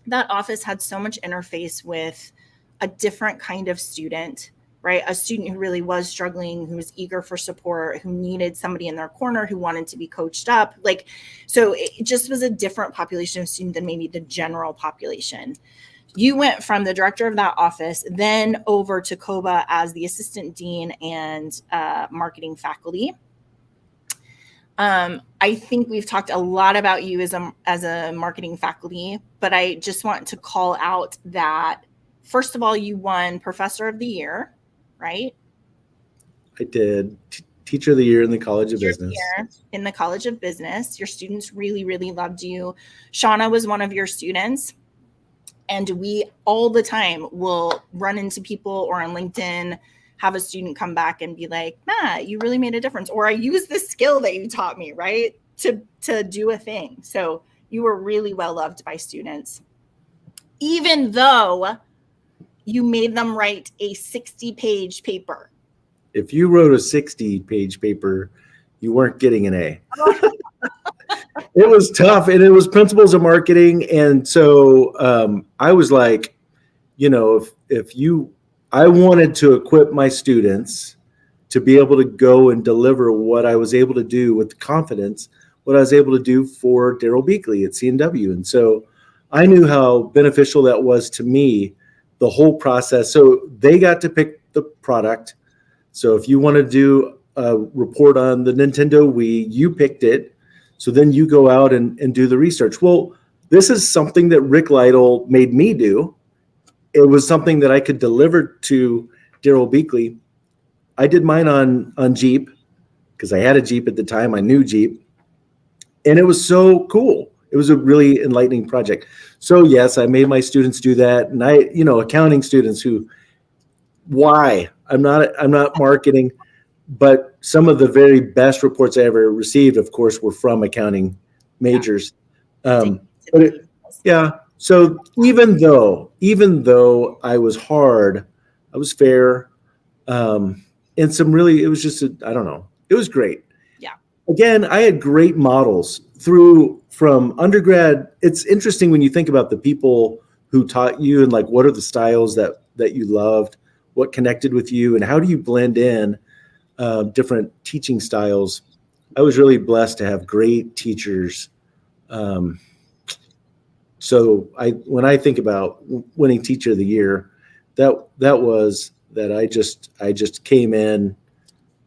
that office had so much interface with a different kind of student, right? A student who really was struggling, who was eager for support, who needed somebody in their corner, who wanted to be coached up. So it just was a different population of student than maybe the general population. You went from the director of that office, then over to COBA as the assistant dean and marketing faculty. I think we've talked a lot about you as a marketing faculty, but I just want to call out that, first of all, you won Professor of the Year, right? I did. Teacher of the Year in the College of Teacher of the Business. Year in the College of Business. Your students really, really loved you. Shauna was one of your students. And we all the time will run into people or on LinkedIn, have a student come back and be like, Matt, you really made a difference. Or I use this skill that you taught me, right? To do a thing. So you were really well loved by students, even though you made them write a 60-page paper. If you wrote a 60-page paper, you weren't getting an A. It was tough, and it was principles of marketing. And so I was like, I wanted to equip my students to be able to go and deliver what I was able to do with confidence, what I was able to do for Daryl Beakley at C&W. And so I knew how beneficial that was to me, the whole process. So they got to pick the product. So if you want to do a report on the Nintendo Wii, you picked it. So then you go out and do the research. Well, this is something that Rick Lytle made me do. It was something that I could deliver to Daryl Beakley. I did mine on Jeep because I had a Jeep at the time. I knew Jeep. And it was so cool. It was a really enlightening project. So yes, I made my students do that. And accounting students who, why? I'm not marketing. But some of the very best reports I ever received, of course, were from accounting majors. Yeah. So even though I was hard, I was fair. And it was just, I don't know. It was great. Yeah. Again, I had great models from undergrad. It's interesting when you think about the people who taught you and like, what are the styles that you loved, what connected with you, and how do you blend in different teaching styles. I was really blessed to have great teachers. So when I think about winning Teacher of the Year, that was that I just came in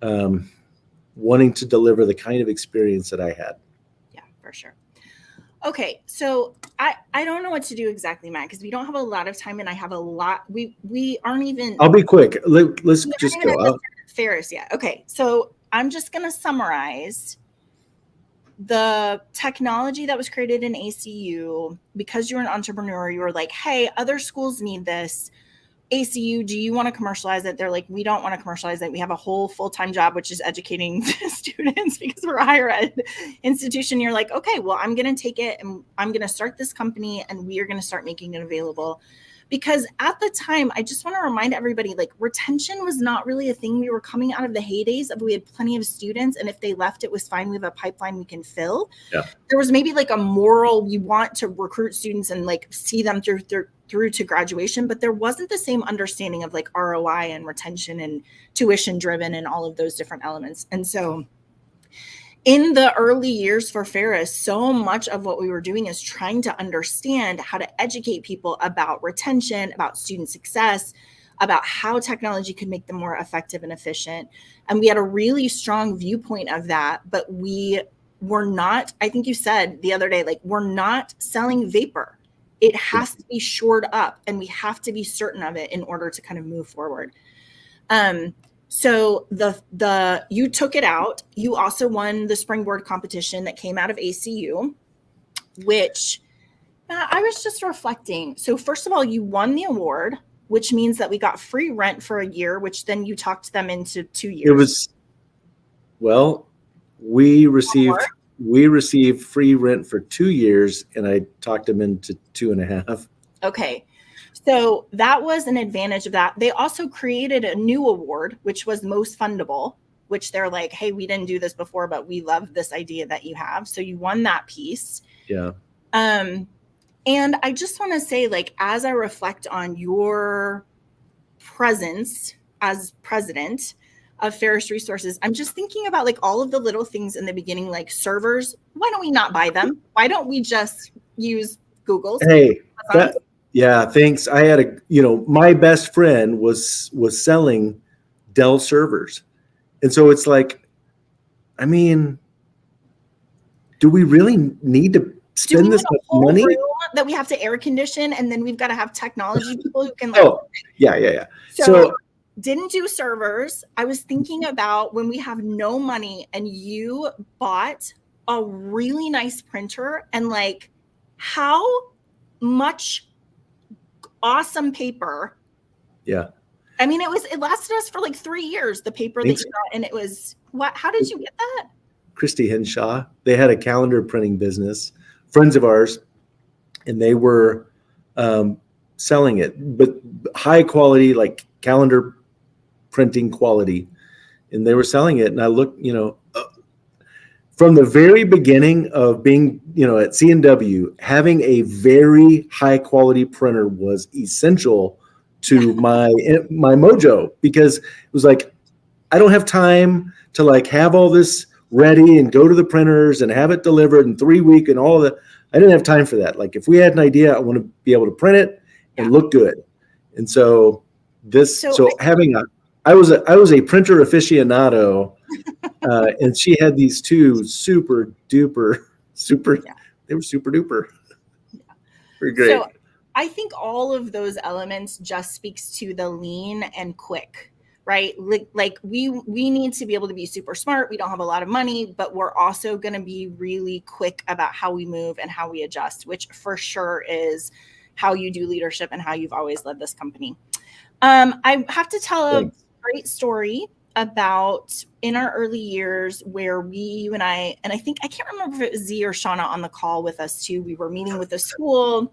wanting to deliver the kind of experience that I had. Yeah, for sure. Okay, so I don't know what to do exactly, Matt, because we don't have a lot of time, and I have a lot. We aren't even. I'll be quick. Let's just go. Pharos, yeah. Okay, so I'm just going to summarize the technology that was created in ACU. Because you're an entrepreneur, you were like, hey, other schools need this. ACU, do you want to commercialize it? They're like, we don't want to commercialize it. We have a whole full-time job, which is educating students because we're a higher ed institution. You're like, okay, well, I'm going to take it and I'm going to start this company and we are going to start making it available. Because at the time, I just want to remind everybody, like, retention was not really a thing. We were coming out of the heydays of we had plenty of students, and if they left, it was fine. We have a pipeline we can fill. Yeah. There was maybe like a moral, we want to recruit students and like see them through to graduation, but there wasn't the same understanding of like ROI and retention and tuition driven and all of those different elements. And so in the early years for Pharos, so much of what we were doing is trying to understand how to educate people about retention, about student success, about how technology could make them more effective and efficient. And we had a really strong viewpoint of that, but we were not, I think you said the other day, like, we're not selling vapor. It has to be shored up and we have to be certain of it in order to kind of move forward. So you took it out. You also won the springboard competition that came out of ACU, which I was just reflecting. So first of all, you won the award, which means that we got free rent for a year, which then you talked them into 2 years. We received free rent for 2 years and I talked them into 2.5. Okay. So that was an advantage of that. They also created a new award, which was most fundable, which they're like, hey, we didn't do this before, but we love this idea that you have. So you won that piece. Yeah. And I just want to say, like, as I reflect on your presence as president of Pharos Resources, I'm just thinking about like all of the little things in the beginning, like servers. Why don't we not buy them? Why don't we just use Google's? Hey, yeah, thanks. I had my best friend was selling Dell servers. And so it's like, I mean, do we really need to Do we spend need this a much whole money? room that we have to air condition, and then we've got to have technology people who can Oh, yeah. So didn't do servers. I was thinking about when we have no money and you bought a really nice printer, and like how much awesome paper. Yeah. I mean, it lasted us for like 3 years, the paper that you got, and it was how did you get that? Christy Henshaw, they had a calendar printing business, friends of ours, and they were selling it, but high quality, like calendar printing quality. And they were selling it. And I looked, from the very beginning of being, at C&W, having a very high quality printer was essential to my mojo, because it was like, I don't have time to like have all this ready and go to the printers and have it delivered in 3 weeks and all that. I didn't have time for that. Like if we had an idea, I want to be able to print it and look good. And so I was a printer aficionado, and she had these two super duper, they were super duper. Pretty great. So I think all of those elements just speaks to the lean and quick, right? Like we need to be able to be super smart. We don't have a lot of money, but we're also going to be really quick about how we move and how we adjust, which for sure is how you do leadership and how you've always led this company. I have to tell a great story about in our early years where you and I think, I can't remember if it was Z or Shauna on the call with us too. We were meeting with a school.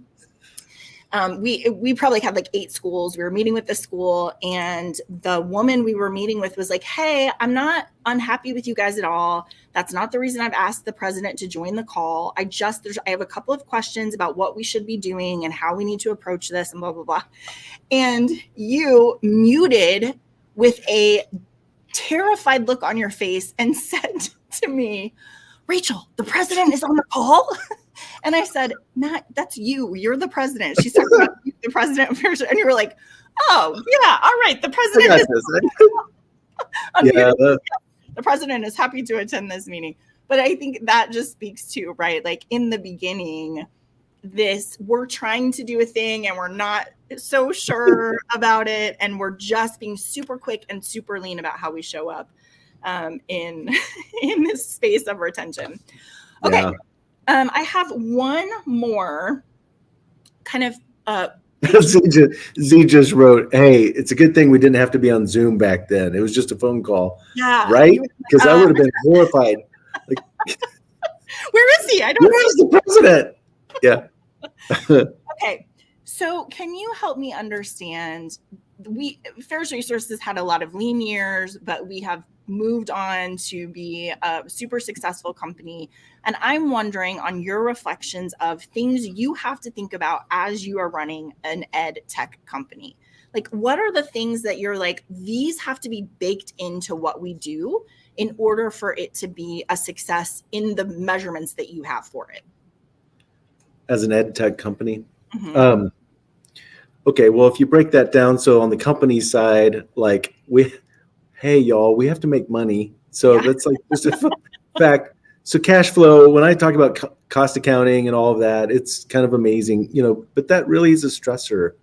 We probably had like 8 schools. We were meeting with the school, and the woman we were meeting with was like, hey, I'm not unhappy with you guys at all. That's not the reason I've asked the president to join the call. I have a couple of questions about what we should be doing and how we need to approach this and blah, blah, blah. And you muted with a terrified look on your face and said to me, Rachel, the president is on the call. And I said, Matt, that's you. You're the president. She's talking about you, the president of Pharos. And you were like, oh, yeah, all right. The president the president is happy to attend this meeting. But I think that just speaks to, right, like in the beginning, we're trying to do a thing and we're not so sure about it. And we're just being super quick and super lean about how we show up in this space of retention. Okay. Yeah. I have one more kind of Z just wrote, hey, it's a good thing we didn't have to be on Zoom back then. It was just a phone call. Yeah. Right? Because I would have been horrified. Like, where is he? I don't know. Where is the president? Yeah. Okay. So can you help me understand, Pharos Resources had a lot of lean years, but we have moved on to be a super successful company. And I'm wondering on your reflections of things you have to think about as you are running an ed tech company. Like, what are the things that you're like, these have to be baked into what we do in order for it to be a success in the measurements that you have for it? As an ed tech company? Mm-hmm. Okay, well, if you break that down, so on the company side, like hey, y'all, we have to make money. So that's like just a fact. So cash flow, when I talk about cost accounting and all of that, it's kind of amazing, but that really is a stressor.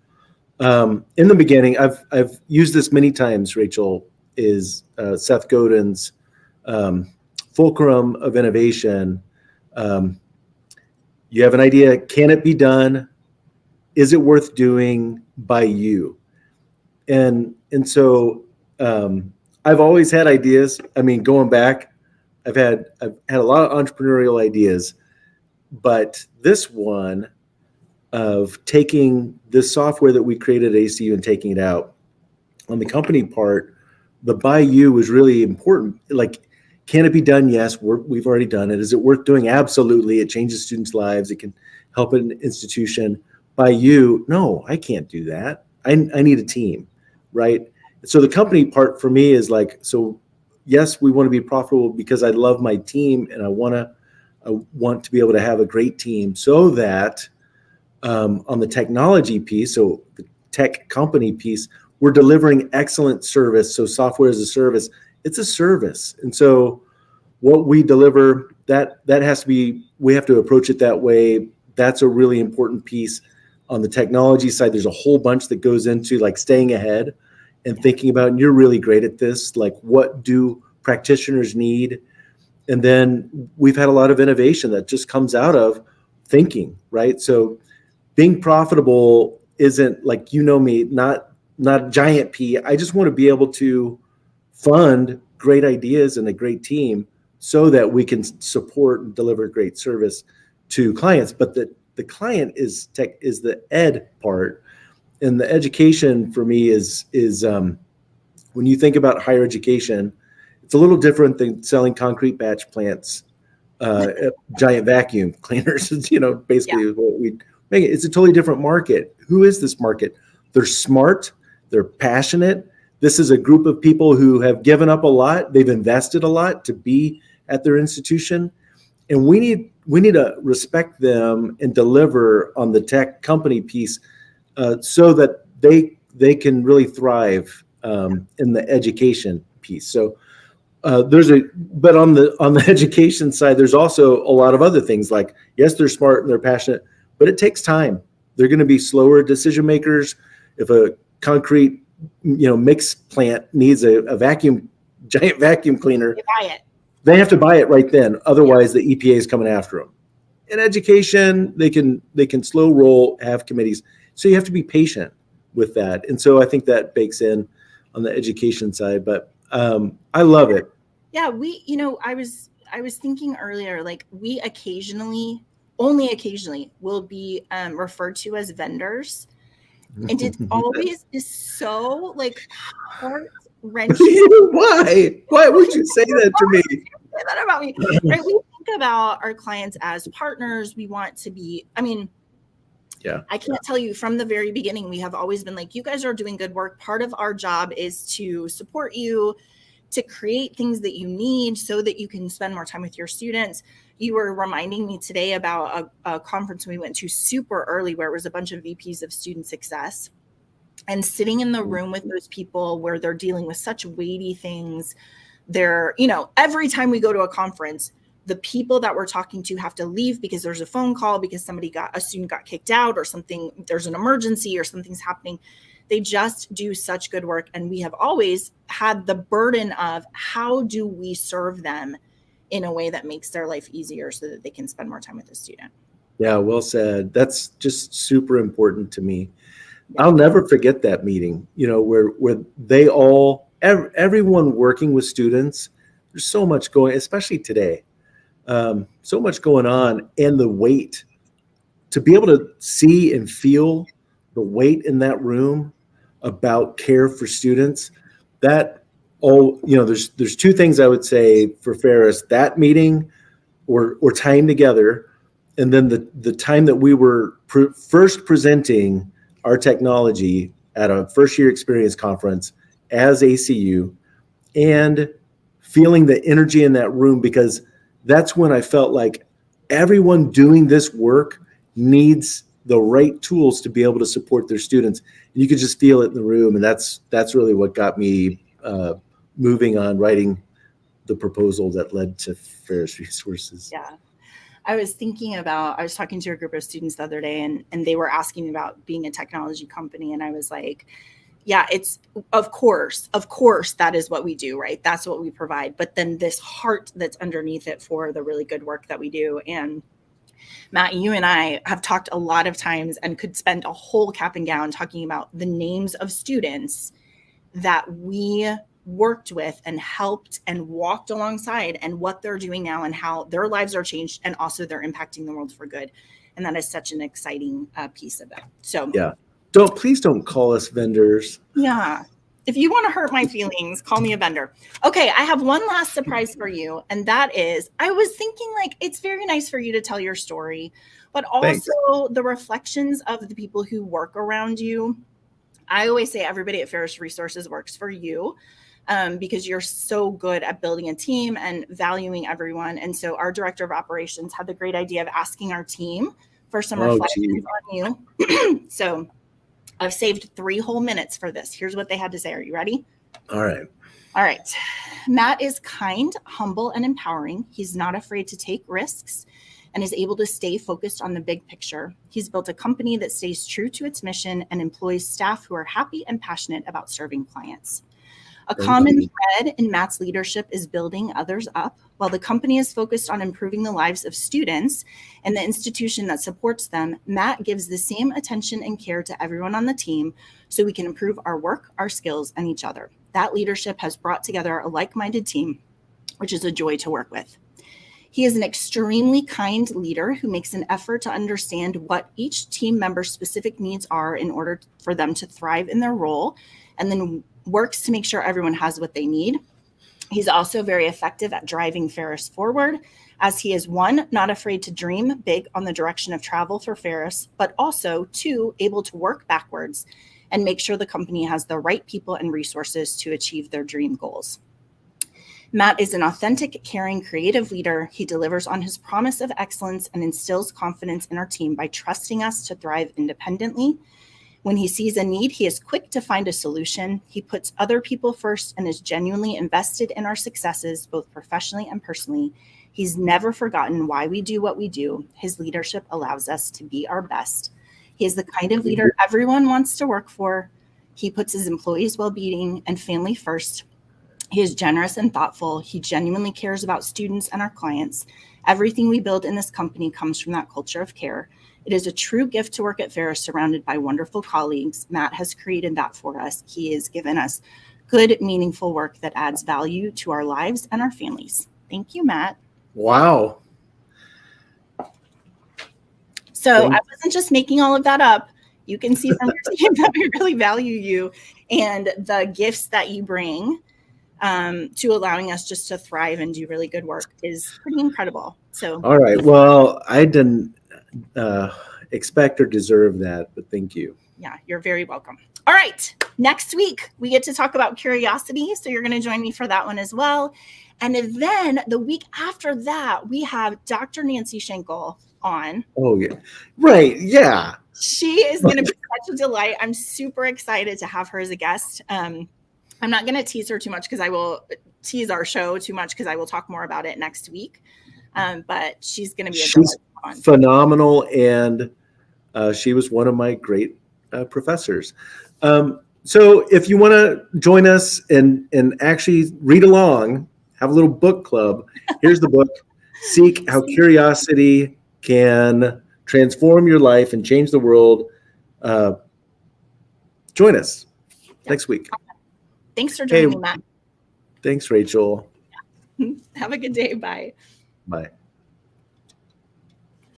In the beginning, I've used this many times, Rachel, is Seth Godin's fulcrum of innovation. You have an idea, can it be done? Is it worth doing by you? And so I've always had ideas. I mean, going back, I've had a lot of entrepreneurial ideas, but this one of taking this software that we created at ACU and taking it out on the company part, the by you was really important. Like, can it be done? Yes, we've already done it. Is it worth doing? Absolutely. It changes students' lives. It can help an institution. By you, no, I can't do that. I need a team, right? So the company part for me is like, so yes, we want to be profitable because I love my team and I want to be able to have a great team so that on the technology piece, so the tech company piece, we're delivering excellent service. So software as a service, it's a service. And so what we deliver, that has to be, we have to approach it that way. That's a really important piece. On the technology side, there's a whole bunch that goes into like staying ahead and thinking about, and you're really great at this, like what do practitioners need? And then we've had a lot of innovation that just comes out of thinking, right? So being profitable isn't like, me, not a giant P. I just want to be able to fund great ideas and a great team so that we can support and deliver great service to clients. But the client is the ed part, and the education for me is when you think about higher education, it's a little different than selling concrete batch plants, giant vacuum cleaners. Basically what we make it. It's a totally different market. Who is this market? They're smart. They're passionate. This is a group of people who have given up a lot. They've invested a lot to be at their institution, and we need to respect them and deliver on the tech company piece, so that they can really thrive in the education piece. So but on the education side, there's also a lot of other things like, yes, they're smart and they're passionate, but it takes time. They're going to be slower decision makers. If a concrete, mix plant needs a giant vacuum cleaner, You buy it. they have to buy it right then. Otherwise, the EPA is coming after them. In education, they can slow roll, have committees. So you have to be patient with that. And so I think that bakes in on the education side, but I love it. Yeah, I was thinking earlier, like we only occasionally will be referred to as vendors. And it always is so like heart wrenching. Why would you say that to me? Say that about me, right? We think about our clients as partners. We want to be, Yeah. I can't tell you, from the very beginning, we have always been like, you guys are doing good work. Part of our job is to support you, to create things that you need so that you can spend more time with your students. You were reminding me today about a conference we went to super early where it was a bunch of VPs of student success, and sitting in the room with those people where they're dealing with such weighty things. Every time we go to a conference, the people that we're talking to have to leave because there's a phone call, because a student got kicked out or something, there's an emergency or something's happening. They just do such good work. And we have always had the burden of how do we serve them in a way that makes their life easier so that they can spend more time with the student. Yeah, well said. That's just super important to me. I'll never forget that meeting, where they everyone working with students, there's so much going, especially today, so much going on, and the weight, to be able to see and feel the weight in that room about care for students, there's two things I would say for Pharos: that meeting or time together, and then the time that we were first presenting our technology at a first year experience conference as ACU, and feeling the energy in that room, because that's when I felt like everyone doing this work needs the right tools to be able to support their students. And you could just feel it in the room. And that's really what got me moving on writing the proposal that led to Pharos Resources. Yeah. I was talking to a group of students the other day, and they were asking me about being a technology company. And I was like, yeah, it's of course, that is what we do, right? That's what we provide. But then this heart that's underneath it for the really good work that we do. And Matt, you and I have talked a lot of times and could spend a whole cap and gown talking about the names of students that we worked with and helped and walked alongside, and what they're doing now and how their lives are changed, and also they're impacting the world for good. And that is such an exciting piece of it. So yeah, please don't call us vendors. Yeah. If you want to hurt my feelings, call me a vendor. Okay, I have one last surprise for you. And that is, I was thinking, like, it's very nice for you to tell your story, but also Thanks. the reflections of the people who work around you. I always say everybody at Pharos Resources works for you, because you're so good at building a team and valuing everyone. And so our director of operations had the great idea of asking our team for some reflections on you. So I've saved 3 whole minutes for this. Here's what they had to say. Are you ready? All right. All right. Matt is kind, humble, and empowering. He's not afraid to take risks and is able to stay focused on the big picture. He's built a company that stays true to its mission and employs staff who are happy and passionate about serving clients. A common thread in Matt's leadership is building others up. While the company is focused on improving the lives of students and the institution that supports them, Matt gives the same attention and care to everyone on the team so we can improve our work, our skills, and each other. That leadership has brought together a like-minded team, which is a joy to work with. He is an extremely kind leader who makes an effort to understand what each team member's specific needs are in order for them to thrive in their role, and then works to make sure everyone has what they need. He's also very effective at driving Pharos forward, as he is, one, not afraid to dream big on the direction of travel for Pharos, but also, two, able to work backwards and make sure the company has the right people and resources to achieve their dream goals. Matt is an authentic, caring, creative leader. He delivers on his promise of excellence and instills confidence in our team by trusting us to thrive independently. When he sees a need, he is quick to find a solution. He puts other people first and is genuinely invested in our successes, both professionally and personally. He's never forgotten why we do what we do. His leadership allows us to be our best. He is the kind of leader everyone wants to work for. He puts his employees' well-being and family first. He is generous and thoughtful. He genuinely cares about students and our clients. Everything we build in this company comes from that culture of care. It is a true gift to work at Pharos, surrounded by wonderful colleagues. Matt has created that for us. He has given us good, meaningful work that adds value to our lives and our families. Thank you, Matt. Wow. So I wasn't just making all of that up. You can see from your team that we really value you and the gifts that you bring to allowing us just to thrive and do really good work is pretty incredible. So, all right. Well, I didn't expect or deserve that, but thank you. Yeah, you're very welcome. All right. Next week, we get to talk about curiosity. So you're going to join me for that one as well. And then the week after that, we have Dr. Nancy Schenkel on. Oh, yeah. Right. Yeah. She is going to be such a delight. I'm super excited to have her as a guest. I'm not going to tease her too much because I will tease our show too much because I will talk more about it next week. But she's going to be phenomenal, and she was one of my great professors. So if you want to join us and actually read along, have a little book club, here's the book, Seek How Curiosity Can Transform Your Life and Change the World. Join us next week. Thanks for joining me, Matt. Thanks, Rachel. Have a good day. Bye. Bye.